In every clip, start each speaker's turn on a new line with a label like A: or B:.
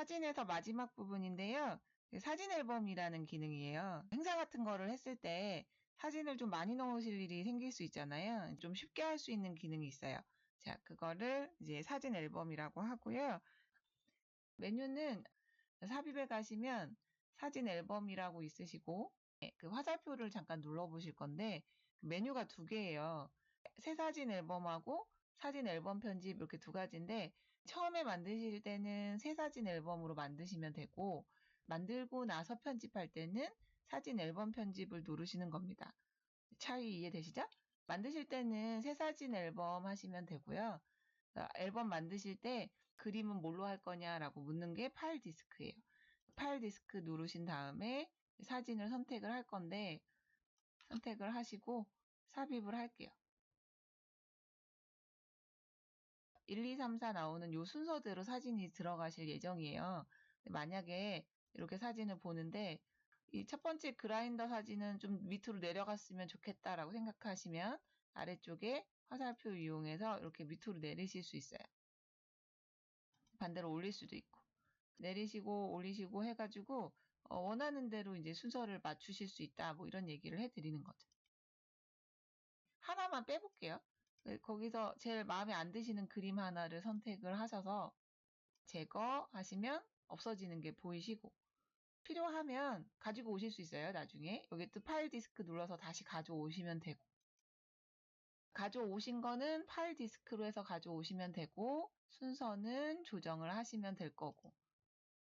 A: 사진에서 마지막 부분인데요. 사진 앨범이라는 기능이에요. 행사 같은 거를 했을 때 사진을 좀 많이 넣으실 일이 생길 수 있잖아요. 좀 쉽게 할 수 있는 기능이 있어요. 자, 그거를 이제 사진 앨범이라고 하고요. 메뉴는 삽입에 가시면 사진 앨범이라고 있으시고 그 화살표를 잠깐 눌러보실 건데 메뉴가 두 개예요. 새 사진 앨범하고 사진 앨범 편집 이렇게 두 가지인데 처음에 만드실 때는 새 사진 앨범으로 만드시면 되고 만들고 나서 편집할 때는 사진 앨범 편집을 누르시는 겁니다. 차이 이해되시죠? 만드실 때는 새 사진 앨범 하시면 되고요. 앨범 만드실 때 그림은 뭘로 할 거냐라고 묻는 게 파일 디스크예요. 파일 디스크 누르신 다음에 사진을 선택을 할 건데 선택을 하시고 삽입을 할게요. 1, 2, 3, 4 나오는 요 순서대로 사진이 들어가실 예정이에요. 만약에 이렇게 사진을 보는데 이 첫 번째 그라인더 사진은 좀 밑으로 내려갔으면 좋겠다라고 생각하시면 아래쪽에 화살표 이용해서 이렇게 밑으로 내리실 수 있어요. 반대로 올릴 수도 있고 내리시고 올리시고 해가지고 원하는 대로 이제 순서를 맞추실 수 있다 뭐 이런 얘기를 해드리는 거죠. 하나만 빼볼게요. 거기서 제일 마음에 안 드시는 그림 하나를 선택을 하셔서 제거하시면 없어지는 게 보이시고 필요하면 가지고 오실 수 있어요. 나중에 여기 또 파일 디스크 눌러서 다시 가져오시면 되고 가져오신 거는 파일 디스크로 해서 가져오시면 되고 순서는 조정을 하시면 될 거고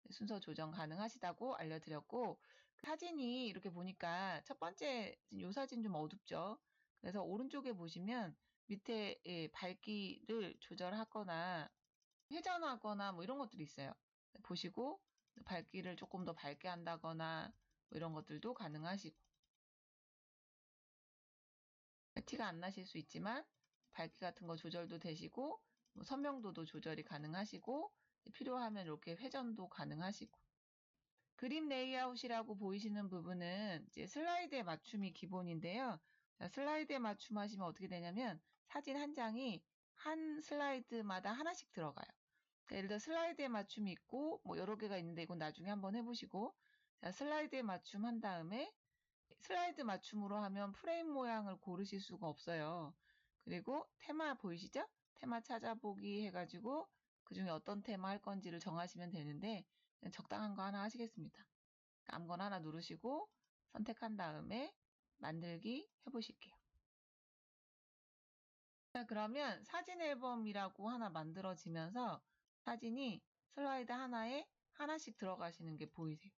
A: 순서 조정 가능하시다고 알려드렸고 사진이 이렇게 보니까 첫 번째 요 사진 좀 어둡죠. 그래서 오른쪽에 보시면 밑에 밝기를 조절하거나 회전하거나 뭐 이런 것들이 있어요. 보시고 밝기를 조금 더 밝게 한다거나 뭐 이런 것들도 가능하시고 티가 안 나실 수 있지만 밝기 같은 거 조절도 되시고 뭐 선명도도 조절이 가능하시고 필요하면 이렇게 회전도 가능하시고 그림 레이아웃이라고 보이시는 부분은 이제 슬라이드에 맞춤이 기본인데요. 자, 슬라이드에 맞춤 하시면 어떻게 되냐면 사진 한 장이 한 슬라이드마다 하나씩 들어가요. 그러니까 예를 들어 슬라이드에 맞춤이 있고 뭐 여러 개가 있는데 이건 나중에 한번 해보시고 자, 슬라이드에 맞춤 한 다음에 슬라이드 맞춤으로 하면 프레임 모양을 고르실 수가 없어요. 그리고 테마 보이시죠? 테마 찾아보기 해가지고 그 중에 어떤 테마 할 건지를 정하시면 되는데 적당한 거 하나 하시겠습니다. 아무거나 하나 누르시고 선택한 다음에 만들기 해보실게요. 자, 그러면 사진 앨범이라고 하나 만들어지면서 사진이 슬라이드 하나에 하나씩 들어가시는 게 보이세요.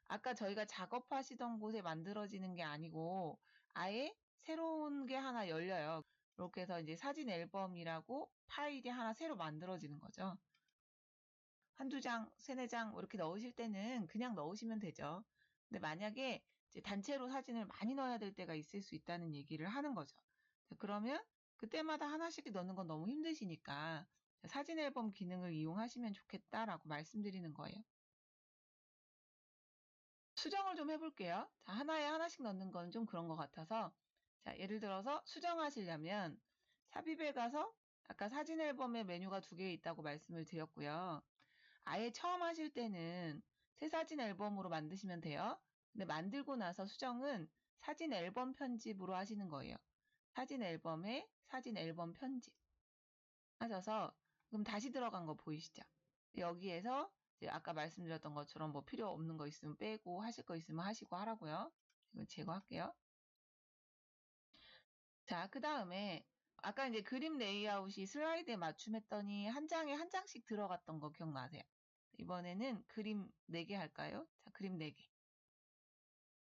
A: 아까 저희가 작업하시던 곳에 만들어지는 게 아니고 아예 새로운 게 하나 열려요. 이렇게 해서 이제 사진 앨범이라고 파일이 하나 새로 만들어지는 거죠. 한두 장, 세네 장 이렇게 넣으실 때는 그냥 넣으시면 되죠. 근데 만약에 이제 단체로 사진을 많이 넣어야 될 때가 있을 수 있다는 얘기를 하는 거죠. 그러면 그때마다 하나씩 넣는 건 너무 힘드시니까 사진 앨범 기능을 이용하시면 좋겠다라고 말씀드리는 거예요. 수정을 좀 해볼게요. 자, 하나에 하나씩 넣는 건 좀 그런 것 같아서 자, 예를 들어서 수정하시려면 삽입에 가서 아까 사진 앨범의 메뉴가 두 개 있다고 말씀을 드렸고요. 아예 처음 하실 때는 새 사진 앨범으로 만드시면 돼요. 근데 만들고 나서 수정은 사진 앨범 편집으로 하시는 거예요. 사진 앨범에 사진 앨범 편집 하셔서 그럼 다시 들어간 거 보이시죠? 여기에서 이제 아까 말씀드렸던 것처럼 뭐 필요 없는 거 있으면 빼고 하실 거 있으면 하시고 하라고요. 이거 제거할게요. 자, 그 다음에 아까 이제 그림 레이아웃이 슬라이드에 맞춤했더니 한 장에 한 장씩 들어갔던 거 기억나세요? 이번에는 그림 4개 할까요? 자, 그림 4개.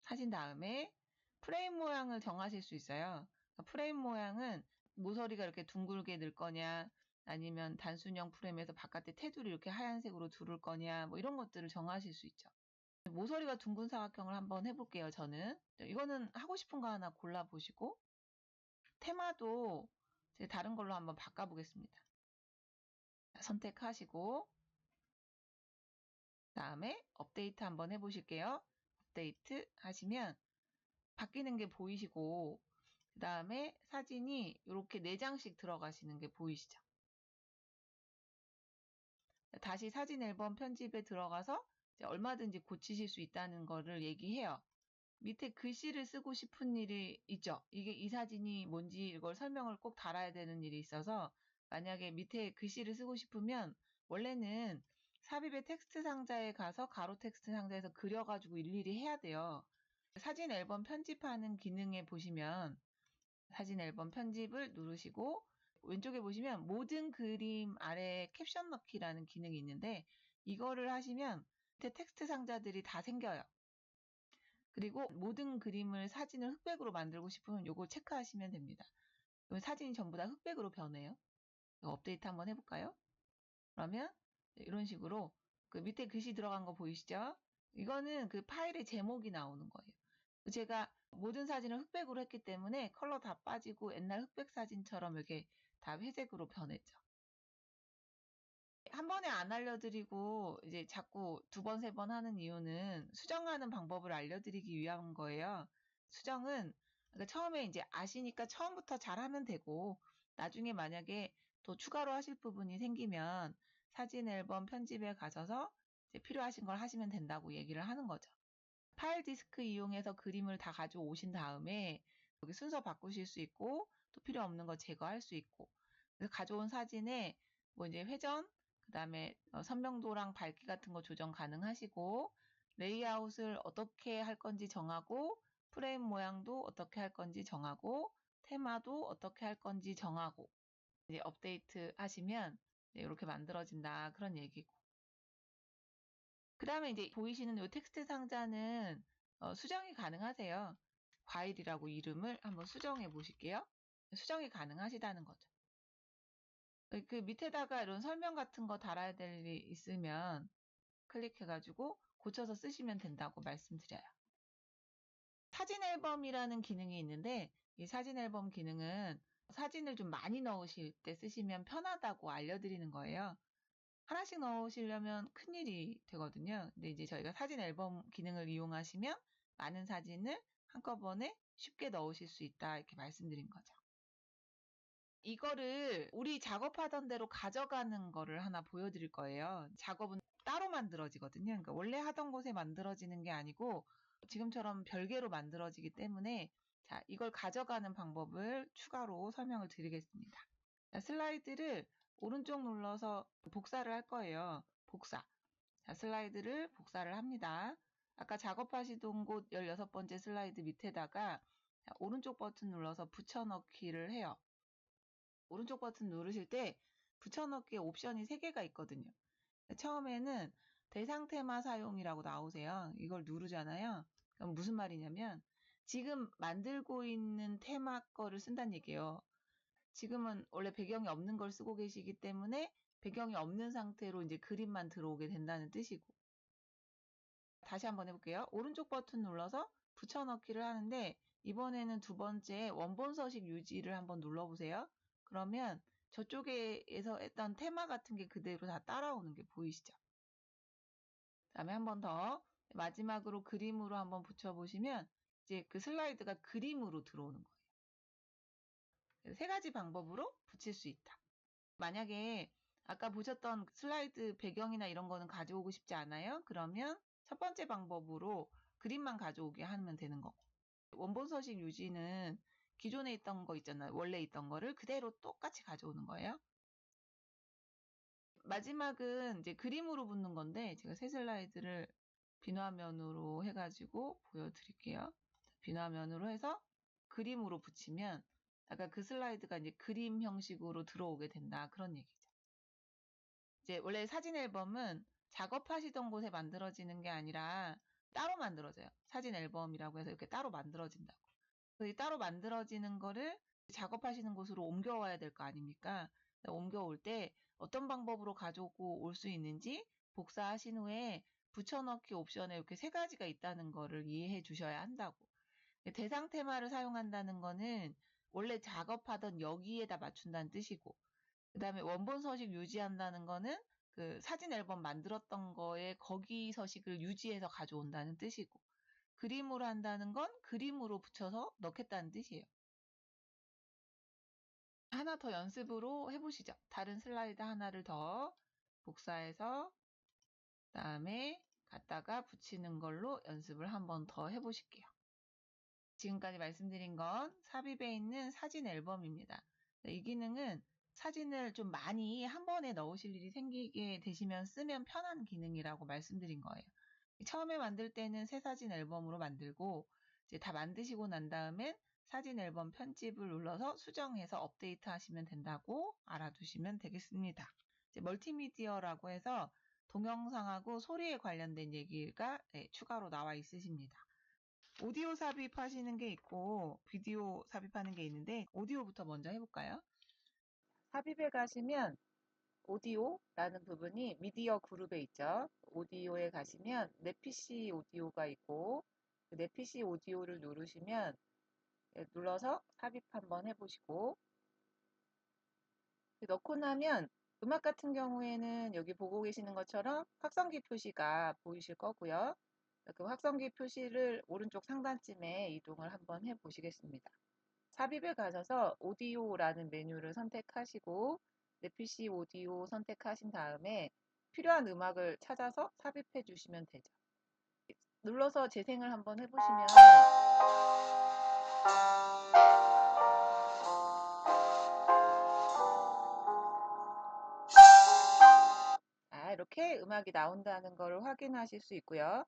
A: 하신 다음에 프레임 모양을 정하실 수 있어요. 그러니까 프레임 모양은 모서리가 이렇게 둥글게 늘 거냐, 아니면 단순형 프레임에서 바깥에 테두리 이렇게 하얀색으로 두를 거냐, 뭐 이런 것들을 정하실 수 있죠. 모서리가 둥근 사각형을 한번 해볼게요, 저는. 이거는 하고 싶은 거 하나 골라보시고, 테마도 제가 다른 걸로 한번 바꿔보겠습니다. 선택하시고, 그 다음에 업데이트 한번 해보실게요. 업데이트 하시면 바뀌는 게 보이시고, 그 다음에 사진이 이렇게 4장씩 들어가시는 게 보이시죠? 다시 사진 앨범 편집에 들어가서 얼마든지 고치실 수 있다는 거를 얘기해요. 밑에 글씨를 쓰고 싶은 일이 있죠. 이게 이 사진이 뭔지 이걸 설명을 꼭 달아야 되는 일이 있어서 만약에 밑에 글씨를 쓰고 싶으면 원래는 삽입의 텍스트 상자에 가서 가로 텍스트 상자에서 그려가지고 일일이 해야 돼요. 사진 앨범 편집하는 기능에 보시면 사진 앨범 편집을 누르시고 왼쪽에 보시면 모든 그림 아래 캡션 넣기라는 기능이 있는데 이거를 하시면 밑에 텍스트 상자들이 다 생겨요. 그리고 모든 그림을 사진을 흑백으로 만들고 싶으면 이거 체크하시면 됩니다. 그럼 사진이 전부 다 흑백으로 변해요. 업데이트 한번 해볼까요? 그러면 이런 식으로 그 밑에 글씨 들어간 거 보이시죠? 이거는 그 파일의 제목이 나오는 거예요. 제가 모든 사진을 흑백으로 했기 때문에 컬러 다 빠지고 옛날 흑백 사진처럼 이렇게 다 회색으로 변했죠. 한 번에 안 알려드리고 이제 자꾸 두 번, 세 번 하는 이유는 수정하는 방법을 알려드리기 위한 거예요. 수정은 그러니까 처음에 이제 아시니까 처음부터 잘하면 되고 나중에 만약에 또 추가로 하실 부분이 생기면 사진 앨범 편집에 가셔서 이제 필요하신 걸 하시면 된다고 얘기를 하는 거죠. 파일 디스크 이용해서 그림을 다 가져오신 다음에 여기 순서 바꾸실 수 있고 또 필요 없는 거 제거할 수 있고 그래서 가져온 사진에 뭐 이제 회전 그다음에 선명도랑 밝기 같은 거 조정 가능하시고 레이아웃을 어떻게 할 건지 정하고 프레임 모양도 어떻게 할 건지 정하고 테마도 어떻게 할 건지 정하고 이제 업데이트 하시면 이렇게 만들어진다 그런 얘기고 그 다음에 이제 보이시는 이 텍스트 상자는 수정이 가능하세요. 과일이라고 이름을 한번 수정해 보실게요. 수정이 가능하시다는 거죠. 그 밑에다가 이런 설명 같은 거 달아야 될 일이 있으면 클릭해가지고 고쳐서 쓰시면 된다고 말씀드려요. 사진 앨범이라는 기능이 있는데 이 사진 앨범 기능은 사진을 좀 많이 넣으실 때 쓰시면 편하다고 알려드리는 거예요. 하나씩 넣으시려면 큰일이 되거든요. 근데 이제 저희가 사진 앨범 기능을 이용하시면 많은 사진을 한꺼번에 쉽게 넣으실 수 있다 이렇게 말씀드린 거죠. 이거를 우리 작업하던 대로 가져가는 거를 하나 보여드릴 거예요. 작업은 따로 만들어지거든요. 그러니까 원래 하던 곳에 만들어지는 게 아니고 지금처럼 별개로 만들어지기 때문에 자, 이걸 가져가는 방법을 추가로 설명을 드리겠습니다. 자, 슬라이드를 오른쪽 눌러서 복사를 할 거예요. 복사. 자, 슬라이드를 복사를 합니다. 아까 작업하시던 곳 16번째 슬라이드 밑에다가 자, 오른쪽 버튼 눌러서 붙여넣기를 해요. 오른쪽 버튼 누르실 때 붙여넣기의 옵션이 3개가 있거든요. 처음에는 대상 테마 사용이라고 나오세요. 이걸 누르잖아요. 그럼 무슨 말이냐면 지금 만들고 있는 테마 거를 쓴다는 얘기예요. 지금은 원래 배경이 없는 걸 쓰고 계시기 때문에 배경이 없는 상태로 이제 그림만 들어오게 된다는 뜻이고. 다시 한번 해볼게요. 오른쪽 버튼 눌러서 붙여넣기를 하는데 이번에는 두 번째 원본 서식 유지를 한번 눌러보세요. 그러면 저쪽에서 했던 테마 같은 게 그대로 다 따라오는 게 보이시죠? 다음에 한 번 더 마지막으로 그림으로 한번 붙여보시면 이제 그 슬라이드가 그림으로 들어오는 거예요. 3가지 방법으로 붙일 수 있다. 만약에 아까 보셨던 슬라이드 배경이나 이런 거는 가져오고 싶지 않아요? 그러면 첫 번째 방법으로 그림만 가져오게 하면 되는 거고. 원본 서식 유지는 기존에 있던 거 있잖아요. 원래 있던 거를 그대로 똑같이 가져오는 거예요. 마지막은 이제 그림으로 붙는 건데 제가 새 슬라이드를 비화면으로 해가지고 보여드릴게요. 비화면으로 해서 그림으로 붙이면 아까 그 슬라이드가 이제 그림 형식으로 들어오게 된다. 그런 얘기죠. 이제 원래 사진 앨범은 작업하시던 곳에 만들어지는 게 아니라 따로 만들어져요. 사진 앨범이라고 해서 이렇게 따로 만들어진다고. 그 따로 만들어지는 거를 작업하시는 곳으로 옮겨와야 될 거 아닙니까? 옮겨올 때 어떤 방법으로 가져오고 올 수 있는지 복사하신 후에 붙여넣기 옵션에 이렇게 3가지가 있다는 거를 이해해 주셔야 한다고. 대상 테마를 사용한다는 거는 원래 작업하던 여기에다 맞춘다는 뜻이고, 그 다음에 원본 서식 유지한다는 거는 그 사진 앨범 만들었던 거에 거기 서식을 유지해서 가져온다는 뜻이고, 그림으로 한다는 건 그림으로 붙여서 넣겠다는 뜻이에요. 하나 더 연습으로 해보시죠. 다른 슬라이드 하나를 더 복사해서 그다음에 갖다가 붙이는 걸로 연습을 한번 더 해보실게요. 지금까지 말씀드린 건 삽입에 있는 사진 앨범입니다. 이 기능은 사진을 좀 많이 한 번에 넣으실 일이 생기게 되시면 쓰면 편한 기능이라고 말씀드린 거예요. 처음에 만들 때는 새 사진 앨범으로 만들고 이제 다 만드시고 난 다음엔 사진 앨범 편집을 눌러서 수정해서 업데이트 하시면 된다고 알아두시면 되겠습니다. 이제 멀티미디어라고 해서 동영상하고 소리에 관련된 얘기가 추가로 나와 있으십니다. 오디오 삽입하시는 게 있고 비디오 삽입하는 게 있는데 오디오부터 먼저 해볼까요? 삽입에 가시면 오디오라는 부분이 미디어 그룹에 있죠. 오디오에 가시면 내 PC 오디오가 있고 내 PC 오디오를 누르시면 눌러서 삽입 한번 해보시고 넣고 나면 음악 같은 경우에는 여기 보고 계시는 것처럼 확성기 표시가 보이실 거고요. 그 확성기 표시를 오른쪽 상단쯤에 이동을 한번 해보시겠습니다. 삽입에 가셔서 오디오라는 메뉴를 선택하시고 내 PC 오디오 선택하신 다음에 필요한 음악을 찾아서 삽입해 주시면 되죠. 눌러서 재생을 한번 해보시면 이렇게 음악이 나온다는 것을 확인하실 수 있고요.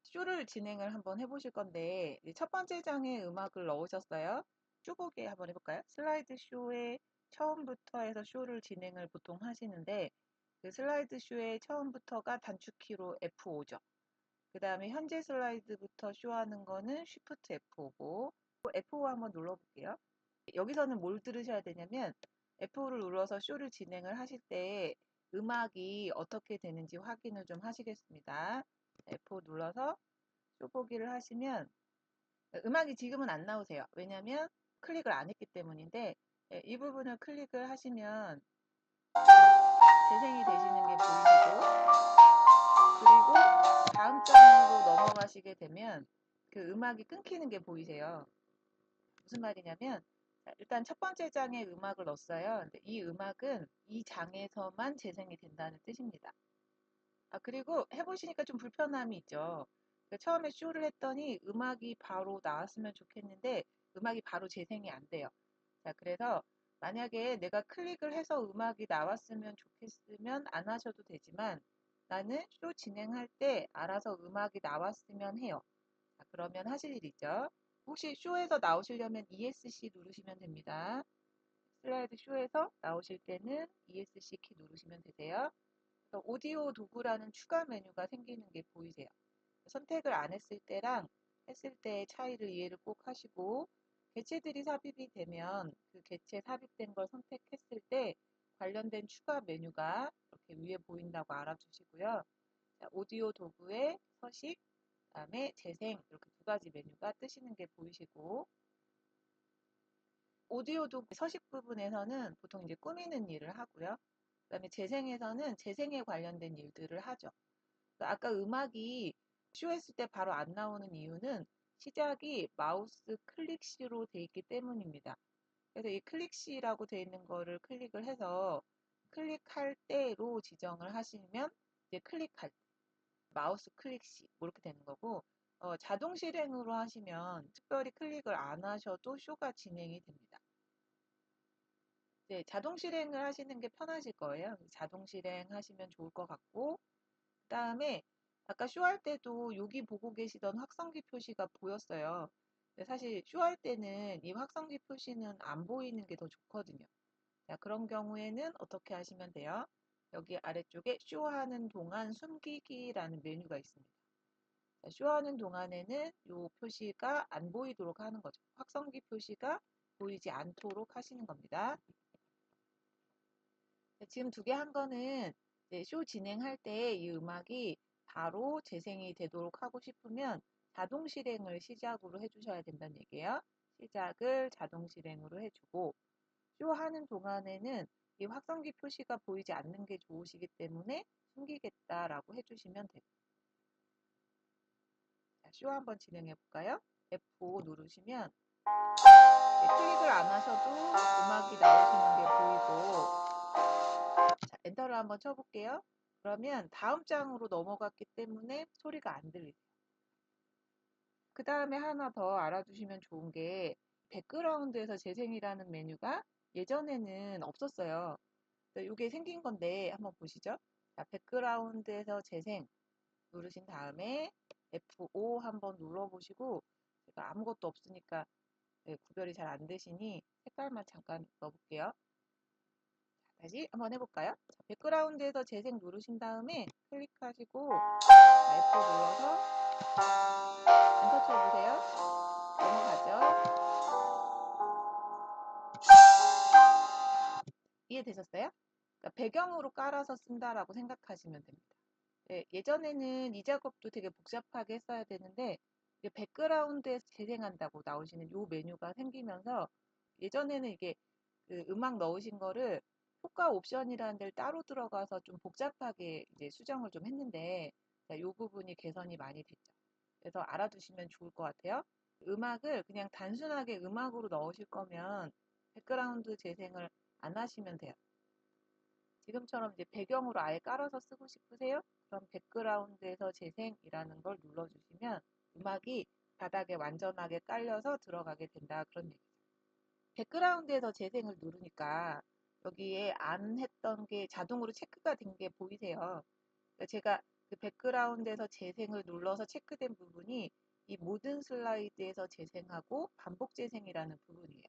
A: 쇼를 진행을 한번 해보실 건데 첫 번째 장에 음악을 넣으셨어요. 쪼보기 한번 해볼까요? 슬라이드 쇼의 처음부터 해서 쇼를 진행을 보통 하시는데 그 슬라이드 쇼의 처음부터가 단축키로 F5죠. 그 다음에 현재 슬라이드부터 쇼하는 거는 Shift F5고 F5 한번 눌러볼게요. 여기서는 뭘 들으셔야 되냐면 F5를 눌러서 쇼를 진행을 하실 때 음악이 어떻게 되는지 확인을 좀 하시겠습니다. F5 눌러서 쇼 보기를 하시면 음악이 지금은 안 나오세요. 왜냐면 클릭을 안 했기 때문인데 이 부분을 클릭을 하시면 재생이 되시는 게 보이시고 그리고 다음 장으로 넘어가시게 되면 그 음악이 끊기는 게 보이세요. 무슨 말이냐면 일단 첫 번째 장에 음악을 넣었어요. 근데 이 음악은 이 장에서만 재생이 된다는 뜻입니다. 그리고 해보시니까 좀 불편함이 있죠. 처음에 쇼를 했더니 음악이 바로 나왔으면 좋겠는데 음악이 바로 재생이 안 돼요. 자, 그래서 만약에 내가 클릭을 해서 음악이 나왔으면 좋겠으면 안 하셔도 되지만 나는 쇼 진행할 때 알아서 음악이 나왔으면 해요. 자, 그러면 하실 일 있죠. 혹시 쇼에서 나오시려면 ESC 누르시면 됩니다. 슬라이드 쇼에서 나오실 때는 ESC 키 누르시면 되세요. 오디오 도구라는 추가 메뉴가 생기는 게 보이세요. 선택을 안 했을 때랑 했을 때의 차이를 이해를 꼭 하시고 개체들이 삽입이 되면 그 개체 삽입된 걸 선택했을 때 관련된 추가 메뉴가 이렇게 위에 보인다고 알아주시고요. 자, 오디오 도구의 서식, 그다음에 재생 이렇게 두 가지 메뉴가 뜨시는 게 보이시고 오디오 도구 서식 부분에서는 보통 이제 꾸미는 일을 하고요. 그다음에 재생에서는 재생에 관련된 일들을 하죠. 아까 음악이 쇼했을 때 바로 안 나오는 이유는 시작이 마우스 클릭시로 돼 있기 때문입니다. 그래서 이 클릭시라고 돼 있는 거를 클릭을 해서 클릭할 때로 지정을 하시면 이제 클릭할 때 마우스 클릭시 이렇게 되는 거고 자동 실행으로 하시면 특별히 클릭을 안 하셔도 쇼가 진행이 됩니다. 네, 자동 실행을 하시는 게 편하실 거예요. 자동 실행하시면 좋을 것 같고 그 다음에 아까 쇼할 때도 여기 보고 계시던 확성기 표시가 보였어요. 근데 사실 쇼할 때는 이 확성기 표시는 안 보이는 게 더 좋거든요. 자, 그런 경우에는 어떻게 하시면 돼요? 여기 아래쪽에 쇼하는 동안 숨기기라는 메뉴가 있습니다. 자, 쇼하는 동안에는 이 표시가 안 보이도록 하는 거죠. 확성기 표시가 보이지 않도록 하시는 겁니다. 지금 두 개 한 거는 쇼 진행할 때 이 음악이 바로 재생이 되도록 하고 싶으면 자동 실행을 시작으로 해주셔야 된다는 얘기예요. 시작을 자동 실행으로 해주고 쇼 하는 동안에는 이 확성기 표시가 보이지 않는 게 좋으시기 때문에 숨기겠다라고 해주시면 됩니다. 자, 쇼 한번 진행해 볼까요? F5 누르시면 클릭을 안 하셔도 음악이 나오시는 게 보이고 자, 엔터를 한번 쳐볼게요. 그러면 다음 장으로 넘어갔기 때문에 소리가 안 들리세요. 그 다음에 하나 더 알아두시면 좋은 게 백그라운드에서 재생이라는 메뉴가 예전에는 없었어요. 이게 생긴 건데 한번 보시죠. 자, 백그라운드에서 재생 누르신 다음에 F5 한번 눌러보시고 제가 아무것도 없으니까 구별이 잘 안 되시니 색깔만 잠깐 넣어볼게요. 다시 한번 해볼까요? 자, 백그라운드에서 재생 누르신 다음에 클릭하시고 F 눌러서 엔터 쳐보세요. 넘어가죠. 이해되셨어요? 그러니까 배경으로 깔아서 쓴다라고 생각하시면 됩니다. 네, 예전에는 이 작업도 되게 복잡하게 했어야 되는데 백그라운드에서 재생한다고 나오시는 이 메뉴가 생기면서 예전에는 이게 그 음악 넣으신 거를 효과 옵션이라는 데를 따로 들어가서 좀 복잡하게 이제 수정을 좀 했는데 이 부분이 개선이 많이 됐죠. 그래서 알아두시면 좋을 것 같아요. 음악을 그냥 단순하게 음악으로 넣으실 거면 백그라운드 재생을 안 하시면 돼요. 지금처럼 이제 배경으로 아예 깔아서 쓰고 싶으세요? 그럼 백그라운드에서 재생이라는 걸 눌러주시면 음악이 바닥에 완전하게 깔려서 들어가게 된다. 그런 얘기죠. 백그라운드에서 재생을 누르니까 여기에 안 했던 게 자동으로 체크가 된 게 보이세요? 그러니까 제가 그 백그라운드에서 재생을 눌러서 체크된 부분이 이 모든 슬라이드에서 재생하고 반복 재생이라는 부분이에요.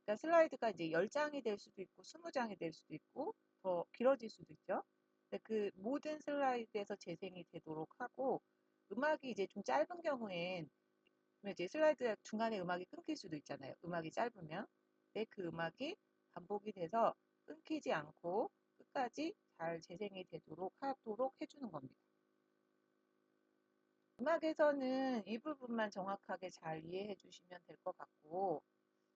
A: 그러니까 슬라이드가 이제 10장이 될 수도 있고 20장이 될 수도 있고 더 길어질 수도 있죠. 근데 그 모든 슬라이드에서 재생이 되도록 하고 음악이 이제 좀 짧은 경우엔 이제 슬라이드 중간에 음악이 끊길 수도 있잖아요. 음악이 짧으면. 근데 그 음악이 반복이 돼서 끊기지 않고 끝까지 잘 재생이 되도록 하도록 해주는 겁니다. 음악에서는 이 부분만 정확하게 잘 이해해 주시면 될 것 같고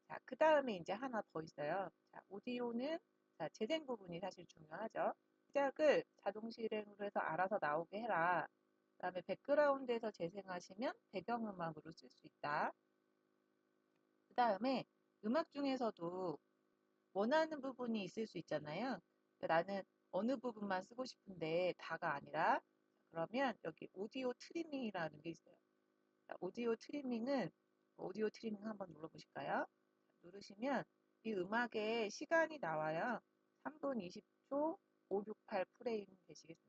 A: 자, 그 다음에 이제 하나 더 있어요. 자, 오디오는 자, 재생 부분이 사실 중요하죠. 시작을 자동 실행으로 해서 알아서 나오게 해라. 그 다음에 백그라운드에서 재생하시면 배경음악으로 쓸 수 있다. 그 다음에 음악 중에서도 원하는 부분이 있을 수 있잖아요. 나는 어느 부분만 쓰고 싶은데 다가 아니라 그러면 여기 오디오 트리밍이라는 게 있어요. 자, 오디오 트리밍은 오디오 트리밍 한번 눌러보실까요? 누르시면 이 음악의 시간이 나와요. 3분 20초 568 프레임 되시겠습니다.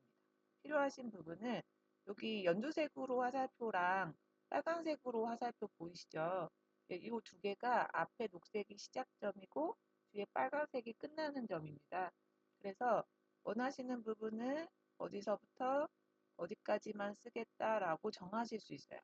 A: 필요하신 부분은 여기 연두색으로 화살표랑 빨간색으로 화살표 보이시죠? 이 두 개가 앞에 녹색이 시작점이고 뒤에 빨간색이 끝나는 점입니다. 그래서 원하시는 부분을 어디서부터 어디까지만 쓰겠다라고 정하실 수 있어요.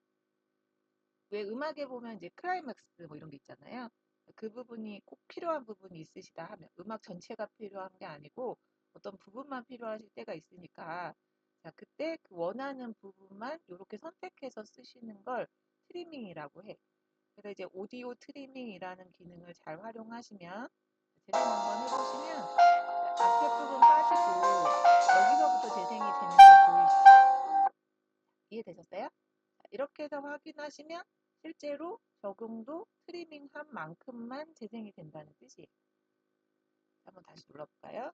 A: 왜 음악에 보면 이제 클라이맥스 뭐 이런 게 있잖아요. 그 부분이 꼭 필요한 부분이 있으시다 하면 음악 전체가 필요한 게 아니고 어떤 부분만 필요하실 때가 있으니까 자, 그때 그 원하는 부분만 이렇게 선택해서 쓰시는 걸 트리밍이라고 해. 그래서 이제 오디오 트리밍이라는 기능을 잘 활용하시면 재생 한번 해보시면 앞에 부분 빠지고 여기서부터 재생이 되는 게 보이시죠? 이해되셨어요? 이렇게 해서 확인하시면 실제로 적용도 트리밍한 만큼만 재생이 된다는 뜻이에요. 한번 다시 눌러볼까요?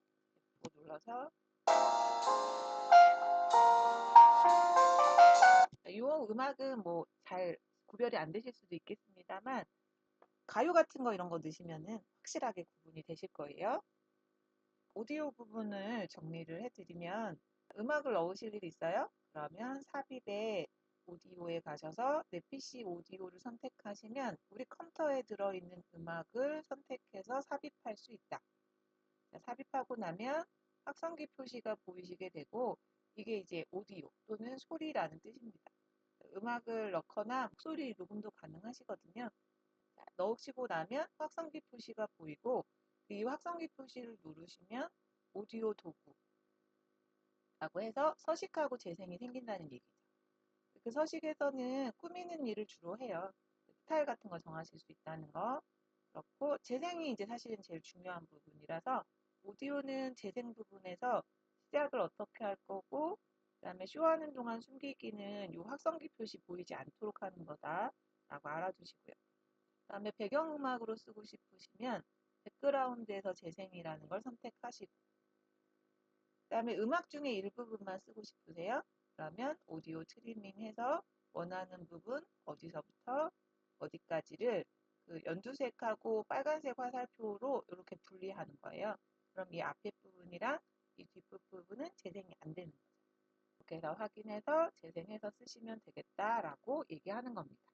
A: 눌러서 이 음악은 뭐 잘 구별이 안 되실 수도 있겠습니다만 가요 같은 거 이런 거 넣으시면은 확실하게 구분이 되실 거예요. 오디오 부분을 정리를 해드리면 음악을 넣으실 일 있어요? 그러면 삽입에 오디오에 가셔서 내 PC 오디오를 선택하시면 우리 컴퓨터에 들어있는 음악을 선택해서 삽입할 수 있다. 삽입하고 나면 확성기 표시가 보이시게 되고 이게 이제 오디오 또는 소리라는 뜻입니다. 음악을 넣거나 목소리 녹음도 가능하시거든요. 넣으시고 나면 확성기 표시가 보이고 이 확성기 표시를 누르시면 오디오 도구라고 해서 서식하고 재생이 생긴다는 얘기죠. 그 서식에서는 꾸미는 일을 주로 해요. 스타일 같은 거 정하실 수 있다는 거. 그렇고 재생이 이제 사실은 제일 중요한 부분이라서 오디오는 재생 부분에서 시작을 어떻게 할 거고 그다음에 쇼하는 동안 숨기기는 이 확성기 표시 보이지 않도록 하는 거다라고 알아두시고요. 그다음에 배경음악으로 쓰고 싶으시면 백그라운드에서 재생이라는 걸 선택하시고 그다음에 음악 중에 일부분만 쓰고 싶으세요? 그러면 오디오 트리밍 해서 원하는 부분 어디서부터 어디까지를 그 연두색하고 빨간색 화살표로 이렇게 분리하는 거예요. 그럼 이 앞에 부분이랑 이 뒷부분은 재생이 안 되는 거죠. 이렇게 해서 확인해서 재생해서 쓰시면 되겠다라고 얘기하는 겁니다.